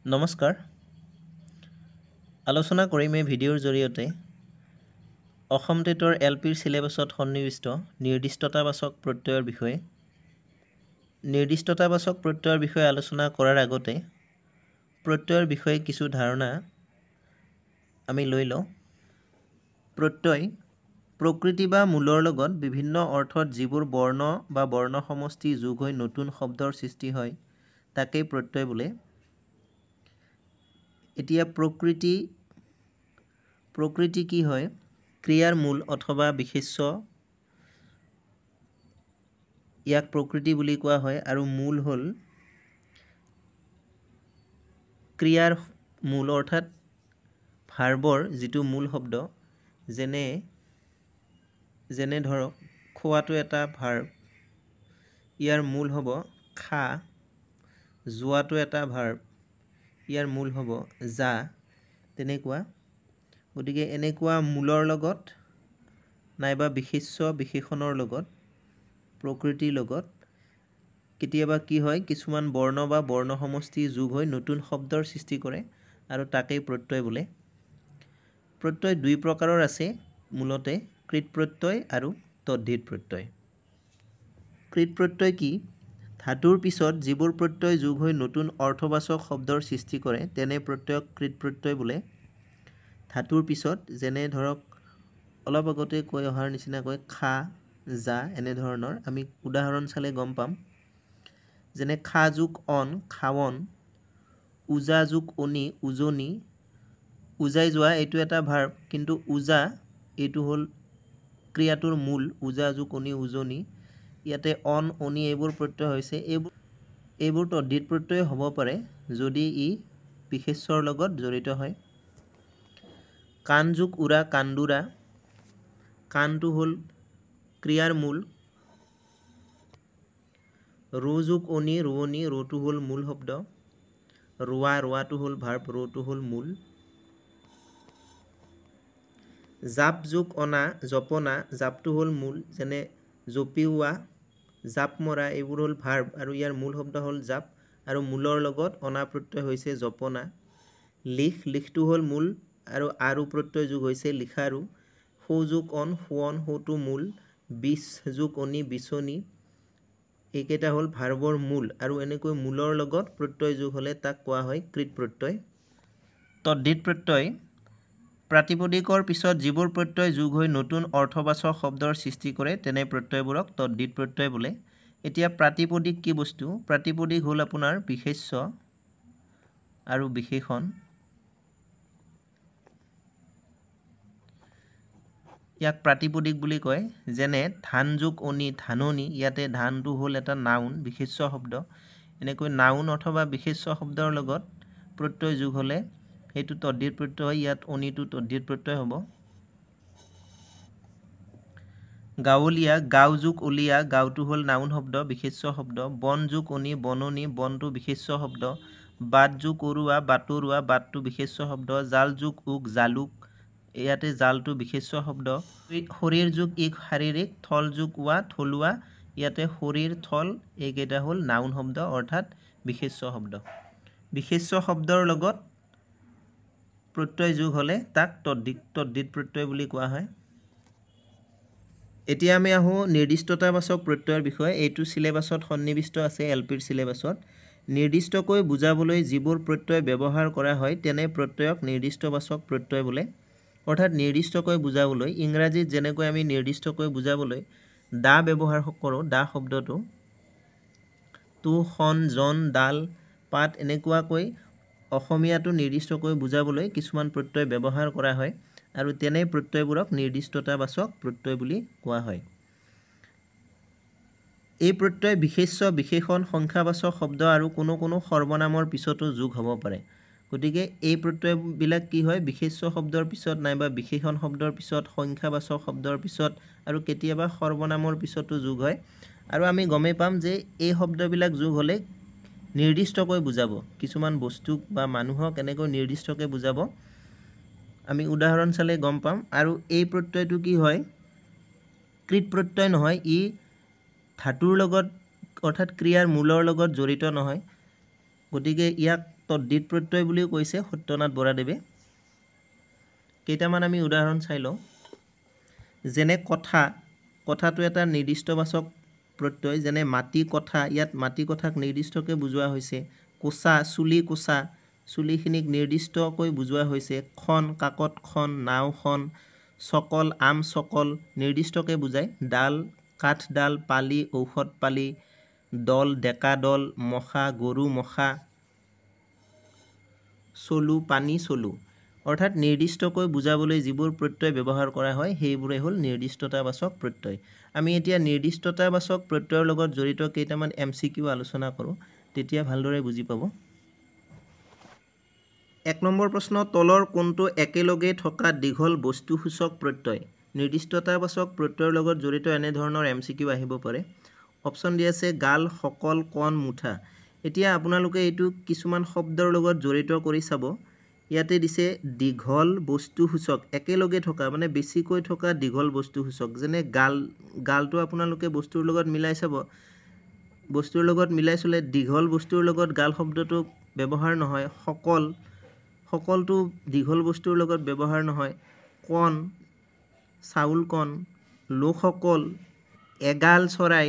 নমস্কাৰ আলোচনা কৰিম এই ভিডিঅ'ৰ জৰিয়তে অসম টেটৰ এলপিৰ সিলেবাছত সন্নিৱিষ্ট নিৰ্দিষ্টতাবাচক প্ৰত্যয়ৰ বিষয়ে নিৰ্দিষ্টতাবাচক প্ৰত্যয়ৰ বিষয়ে আলোচনা কৰাৰ আগতে প্ৰত্যয়ৰ বিষয়ে কিছু ধাৰণা আমি লৈ লওঁ প্ৰত্যয় প্ৰকৃতি বা মূলৰ লগত বিভিন্ন অৰ্থত যিবোৰ বৰ্ণ বা বৰ্ণ সমষ্টি যোগ হৈ নতুন শব্দৰ সৃষ্টি হয় তাকেই প্ৰত্যয় বোলে এতিয়া প্ৰকৃতি কি হয় ক্ৰিয়াৰ মূল অথবা বিশেষ্য ইয়াক প্ৰকৃতি বুলি কোৱা হয় আৰু মূল হ'ল ক্ৰিয়াৰ মূল অৰ্থাৎ ভাৰ্বৰ যিটো মূল শব্দ যেনে ধৰক খোৱাটো এটা ভাৰ্ব ইয়াৰ মূল হ'ব খা যোৱাটো এটা ভাৰ্ব ইয়াৰ মূল হ'ব যা তেনেকুৱা গতিকে এনেকুৱা মূলৰ লগত নাইবা বিশেষ্য বিশেষণৰ লগত প্ৰকৃতিৰ লগত কেতিয়াবা কি হয় কিছুমান বৰ্ণ বা বৰ্ণ সমষ্টি যোগ হৈ নতুন শব্দৰ সৃষ্টি কৰে আৰু তাকেই প্ৰত্যয় বোলে প্ৰত্যয় দুই প্ৰকাৰৰ আছে মূলতে কৃত প্ৰত্যয় আৰু তদ্ধিত প্ৰত্যয় কৃত প্ৰত্যয় কি ধাতুৰ পিছত যিবোৰ প্ৰত্যয় যোগ হৈ নতুন অৰ্থবাচক শব্দৰ সৃষ্টি কৰে তেনে প্ৰত্যয়ক কৃত প্ৰত্যয় বোলে ধাতুৰ পিছত যেনে ধৰক অলপ আগতে কৈ অহাৰ নিচিনাকৈ খা যা এনে ধৰণৰ আমি উদাহৰণ চালে গম পাম যেনে খা যোগ অন খাৱন উজা যোগ অনি উজনি উজাই যোৱা এইটো এটা ভাৰ্ব কিন্তু উজা এইটো হ'ল ক্ৰিয়াটোৰ মূল উজা যোগ অনি উজনি ইয়াতে অন অনি এইবোৰ প্ৰত্যয় হৈছে এইবোৰ তদ্ধিত প্ৰত্যয় হ'ব পাৰে যদি ই বিশেষ্যৰ লগত জড়িত হয় কাণ যোগ উৰা কান্দোৰা কাণটো হ'ল ক্ৰিয়াৰ মূল ৰো যোগ অনি ৰোৱনি ৰোটো হ'ল মূল শব্দ ৰোৱাটো হ'ল ভাৰ্ব ৰোটো হ'ল মূল জাপ যোগ অনা জপনা জাপটো হ'ল মূল যেনে জপিওৱা জাপ মৰা এইবোৰ হ'ল ভাৰ্ব আৰু ইয়াৰ মূল শব্দ হ'ল জাপ আৰু মূলৰ লগত অনা প্ৰত্যয় হৈছে জপনা লিখটো হ'ল মূল আৰু প্ৰত্যয় যোগ হৈছে লিখাৰু সৌ যোগ অন শোৱন সৌটো মূল বিচ যোগ অনি বিচনি এইকেইটা হ'ল ভাৰ্বৰ মূল আৰু এনেকৈ মূলৰ লগত প্ৰত্যয় যোগ হ'লে তাক কোৱা হয় কৃত প্ৰত্যয় তদ্ধিত প্ৰত্যয় প্ৰাতিপদিকৰ পিছত যিবোৰ প্ৰত্যয় যোগ হৈ নতুন অৰ্থবাচক শব্দৰ সৃষ্টি কৰে তেনে প্ৰত্যয়বোৰক তদ্ধিত প্ৰত্যয় বোলে এতিয়া প্ৰাতিপদিক কি বস্তু প্ৰাতিপদিক হ'ল আপোনাৰ বিশেষ্য আৰু বিশেষণ ইয়াক প্ৰাতিপদিক বুলি কয় যেনে ধান যোগ অনি ধাননি ইয়াতে ধানটো হ'ল এটা নাউন বিশেষ্য শব্দ এনেকৈ নাউন অথবা বিশেষ্য শব্দৰ লগত প্ৰত্যয় যোগ হ'লে সেইটো তদ্ধিত প্ৰত্যয় হয় ইয়াত অনিটো তদ্ধিত প্ৰত্যয় হ'ব গাঁৱলীয়া গাঁও যোগ অলিয়া গাঁওটো হ'ল নাউন শব্দ বিশেষ্য শব্দ বন যোগ অনি বননি বনটো বিশেষ্য শব্দ বাট যোগ অৰুৱা বাটৰুৱা বাটটো বিশেষ্য শব্দ জাল যোগ উক জালুক ইয়াতে জালটো বিশেষ্য শব্দ শৰীৰ যোগ ইক শাৰীৰিক থল যোগ ৱা থলুৱা ইয়াতে শৰীৰ থল এইকেইটা হ'ল নাউন শব্দ অৰ্থাৎ বিশেষ্য শব্দ বিশেষ্য শব্দৰ লগত প্ৰত্যয় যোগ হ'লে তাক তদ্ধিত প্ৰত্যয় বুলি কোৱা হয় এতিয়া আমি আহোঁ নিৰ্দিষ্টতাবাচক প্ৰত্যয়ৰ বিষয়ে এইটো সিলেবাছত সন্নিৱিষ্ট আছে এলপিৰ সিলেবাছত নিৰ্দিষ্টকৈ বুজাবলৈ যিবোৰ প্ৰত্যয় ব্যৱহাৰ কৰা হয় তেনে প্ৰত্যয়ক নিৰ্দিষ্টবাচক প্ৰত্যয় বোলে অৰ্থাৎ নিৰ্দিষ্টকৈ বুজাবলৈ ইংৰাজীত যেনেকৈ আমি নিৰ্দিষ্টকৈ বুজাবলৈ দা ব্যৱহাৰ কৰোঁ দা শব্দটো তু খন জন ডাল পাত এনেকুৱাকৈ অসমীয়াটো নিৰ্দিষ্টকৈ বুজাবলৈ কিছুমান প্ৰত্যয় ব্যৱহাৰ কৰা হয় আৰু তেনে প্ৰত্যয়বোৰক নিৰ্দিষ্টতাবাচক প্ৰত্যয় বুলি কোৱা হয় এই প্ৰত্যয় বিশেষ্য বিশেষণ সংখ্যাবাচক শব্দ আৰু কোনো সৰ্বনামৰ পিছতো যোগ হ'ব পাৰে গতিকে এই প্ৰত্যয়বিলাক কি হয় বিশেষ্য শব্দৰ পিছত নাইবা বিশেষণ শব্দৰ পিছত সংখ্যাবাচক শব্দৰ পিছত আৰু কেতিয়াবা সৰ্বনামৰ পিছতো যোগ হয় আৰু আমি গমেই পাম যে এই শব্দবিলাক যোগ হ'লে নিৰ্দিষ্টকৈ বুজাব কিছুমান বস্তুক বা মানুহক এনেকৈ নিৰ্দিষ্টকৈ বুজাব আমি উদাহৰণ চালে গম পাম আৰু এই প্ৰত্যয়টো কি হয় কৃত প্ৰত্যয় নহয় ই ধাতুৰ লগত অৰ্থাৎ ক্ৰিয়াৰ মূলৰ লগত জড়িত নহয় গতিকে ইয়াক তদ্ধিত প্ৰত্যয় বুলিও কৈছে সত্যনাথ বৰাদেৱে। কেইটামান আমি উদাহৰণ চাই লওঁ। যেনে কথা, কথাটো এটা নিৰ্দিষ্টবাচক প্ৰত্যয়, যেনে মাটি কথা, ইয়াত মাটি কথাক নিৰ্দিষ্টকৈ বুজোৱা হৈছে। কোচা, চুলি কোচা, চুলিখিনিক নিৰ্দিষ্টকৈ বুজোৱা হৈছে। খন, কাকতখন, নাওখন, চকল, আম চকল নিৰ্দিষ্টকৈ বুজায়। ডাল, কাঠডাল, পালি, ঔষধ পালি, দল, ডেকা দল, মখা, গৰু মখা, চলু, পানী চলু। অৰ্থাৎ নিৰ্দিষ্টকৈ বুজাবলৈ যিবোৰ প্ৰত্যয় ব্যৱহাৰ কৰা হয় সেইবোৰে হ'ল নিৰ্দিষ্টতাবাচক প্ৰত্যয়। আমি এতিয়া নিৰ্দিষ্টতাবাচক প্ৰত্যয়ৰ লগত জড়িত কেইটামান MCQ আলোচনা কৰোঁ, তেতিয়া ভালদৰে বুজি পাব। 1 নম্বৰ প্ৰশ্ন, তলৰ কোনটো একেলগে থকা দীঘল বস্তুসূচক প্ৰত্যয়? নিৰ্দিষ্টতাবাচক প্ৰত্যয়ৰ লগত জড়িত এনেধৰণৰ MCQ আহিব পাৰে। অপশ্যন দিয়া আছে গাল, সকল, কণ, মুঠা। এতিয়া আপোনালোকে এইটো কিছুমান শব্দৰ লগত জড়িত কৰি চাব। ইয়াতে দিছে দীঘল বস্তুসূচক, একেলগে থকা মানে বেছিকৈ থকা দীঘল বস্তুসূচক। যেনে গাল, গালটো আপোনালোকে বস্তুৰ লগত মিলাই চাব। বস্তুৰ লগত মিলাই চলে দীঘল বস্তুৰ লগত গাল শব্দটো ব্যৱহাৰ নহয়। সকল, সকলটো দীঘল বস্তুৰ লগত ব্যৱহাৰ নহয়। কণ, চাউল কণ, লোকসকল, এগাল চৰাই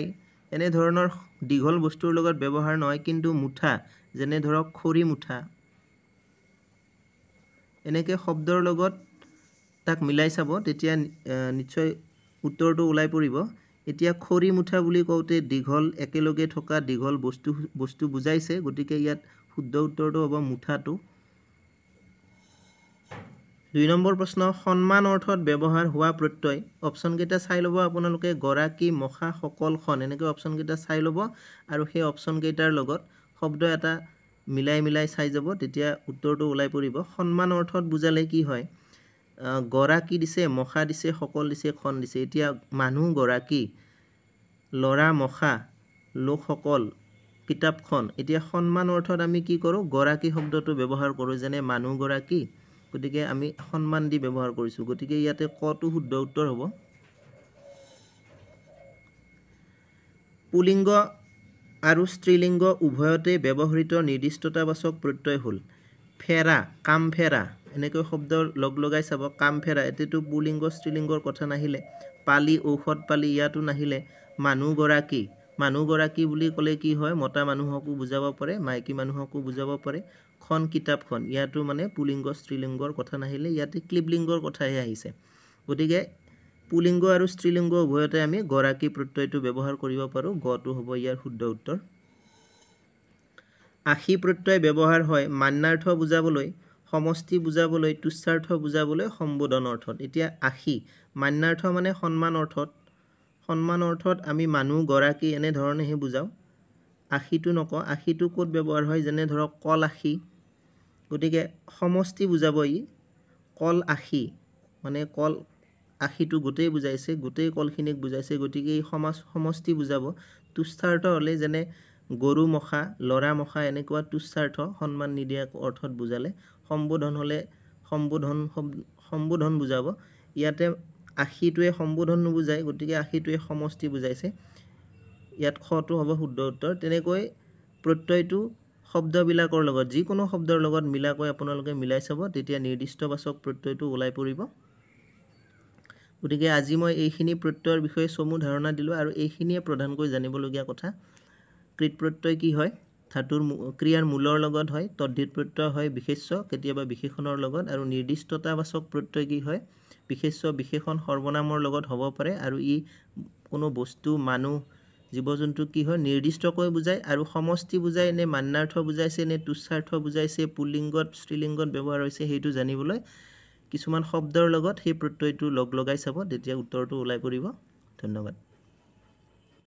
এনেধৰণৰ দীঘল বস্তুৰ লগত ব্যৱহাৰ নহয়। কিন্তু মুঠা, যেনে ধৰক খৰি মুঠা, এনেকৈ শব্দৰ লগত তাক মিলাই চাব, তেতিয়া নিশ্চয় উত্তৰটো ওলাই পৰিব। এতিয়া খৰি মুঠা বুলি কওঁতে দীঘল একেলগে থকা দীঘল বস্তু বুজাইছে, গতিকে ইয়াত শুদ্ধ উত্তৰটো হ'ব মুঠাটো। 2 নম্বৰ প্ৰশ্ন, সন্মান অৰ্থত ব্যৱহাৰ হোৱা প্ৰত্যয়। অপশ্যনকেইটা চাই ল'ব আপোনালোকে। গৰাকী, মখা, সকলখন, এনেকৈ অপশ্যনকেইটা চাই ল'ব আৰু সেই অপশ্যনকেইটাৰ লগত শব্দ এটা মিলাই চাই যাব, তেতিয়া উত্তৰটো ওলাই পৰিব। সন্মান অৰ্থত বুজালে কি হয়? গৰাকী দিছে, মখা দিছে, সকল দিছে, খন দিছে। এতিয়া মানুহ গৰাকী, ল'ৰা মখা, লোকসকল, কিতাপখন। এতিয়া সন্মান অৰ্থত আমি কি কৰোঁ? গৰাকী শব্দটো ব্যৱহাৰ কৰোঁ। যেনে মানুহ গৰাকী, গতিকে আমি সন্মান দি ব্যৱহাৰ কৰিছোঁ, গতিকে ইয়াতে কটো শুদ্ধ উত্তৰ হ'ব। পুলিংগ আৰু স্ত্ৰীলিংগ উভয়তে ব্যৱহৃত নিৰ্দিষ্টতাবাচক প্ৰত্যয় হ'ল ফেৰা, কাম ফেৰা। এনেকৈ শব্দ লগাই চাব। কাম ফেৰা, এতিয়াতো পুলিংগ স্ত্ৰীলিংগৰ কথা নাহিলে। পালি, ঔষধ পালি, ইয়াতো নাহিলে। মানুহগৰাকী, মানুহগৰাকী বুলি ক'লে কি হয়? মতা মানুহকো বুজাব পাৰে, মাইকী মানুহকো বুজাব পাৰে। খন, কিতাপখন, ইয়াতো মানে পুলিংগ স্ত্ৰীলিংগৰ কথা নাহিলে, ইয়াতে ক্লিবলিংগৰ কথাহে আহিছে। গতিকে পুলিংগ আৰু স্ত্ৰীলিংগ উভয়তে আমি গৰাকী প্ৰত্যয়টো ব্যৱহাৰ কৰিব পাৰোঁ। গটো হ'ব ইয়াৰ শুদ্ধ উত্তৰ। আশী প্ৰত্যয় ব্যৱহাৰ হয় মান্যাৰ্থ বুজাবলৈ, সমষ্টি বুজাবলৈ, তুচ্ছাৰ্থ বুজাবলৈ, সম্বোধন অৰ্থত। এতিয়া আশী মান্যাৰ্থ মানে সন্মান অৰ্থত। সন্মান অৰ্থত আমি মানুহ গৰাকী এনেধৰণেহে বুজাওঁ। আশীটো নকওঁ। আশীটো ক'ত ব্যৱহাৰ হয়? যেনে ধৰক কল আশী, গতিকে সমষ্টি বুজাব ই। কল আশী মানে কল আশীটো গোটেই বুজাইছে, গোটেই কলখিনিক বুজাইছে, গতিকে এই সমষ্টি বুজাব। তুচ্ছাৰ্থ হ'লে যেনে গৰু মখা, ল'ৰা মখা, এনেকুৱা তুচ্ছাৰ্থ সন্মান নিদিয়া অৰ্থত বুজালে। সম্বোধন হ'লে সম্বোধন বুজাব। ইয়াতে আশীটোৱে সম্বোধন নুবুজায়, গতিকে আশীটোৱে সমষ্টি বুজাইছে। ইয়াত খটো হ'ব শুদ্ধ উত্তৰ। তেনেকৈ প্ৰত্যয়টো শব্দবিলাকৰ লগত, যিকোনো শব্দৰ লগত মিলাকৈ আপোনালোকে মিলাই চাব, তেতিয়া নিৰ্দিষ্টবাচক প্ৰত্যয়টো ওলাই পৰিব। গতিকে আজি মই এইখিনি প্ৰত্যয়ৰ বিষয়ে চমু ধাৰণা দিলোঁ, আৰু এইখিনিয়ে প্ৰধানকৈ জানিবলগীয়া কথা। কৃত প্ৰত্যয় কি হয়? ধাতুৰ ক্ৰিয়াৰ মূলৰ লগত হয়। তদ্ধিত প্ৰত্যয় হয় বিশেষ্য, কেতিয়াবা বিশেষণৰ লগত। আৰু নিৰ্দিষ্টতাবাচক প্ৰত্যয় কি হয়? বিশেষ্য, বিশেষণ, সৰ্বনামৰ লগত হ'ব পাৰে, আৰু ই কোনো বস্তু, মানুহ, জীৱ জন্তু কি হয়? নিৰ্দিষ্টকৈ বুজায়। আৰু সমষ্টি বুজায় নে মান্যাৰ্থ বুজাইছে নে তুচ্ছাৰ্থ বুজাইছে, পুল্লিংগত স্ত্ৰীলিংগত ব্যৱহাৰ হৈছে, সেইটো জানিবলৈ কিছুমান শব্দৰ লগত সেই প্ৰত্যয়টো লগাই চাব, তেতিয়া উত্তৰটো ওলাই পৰিব। ধন্যবাদ।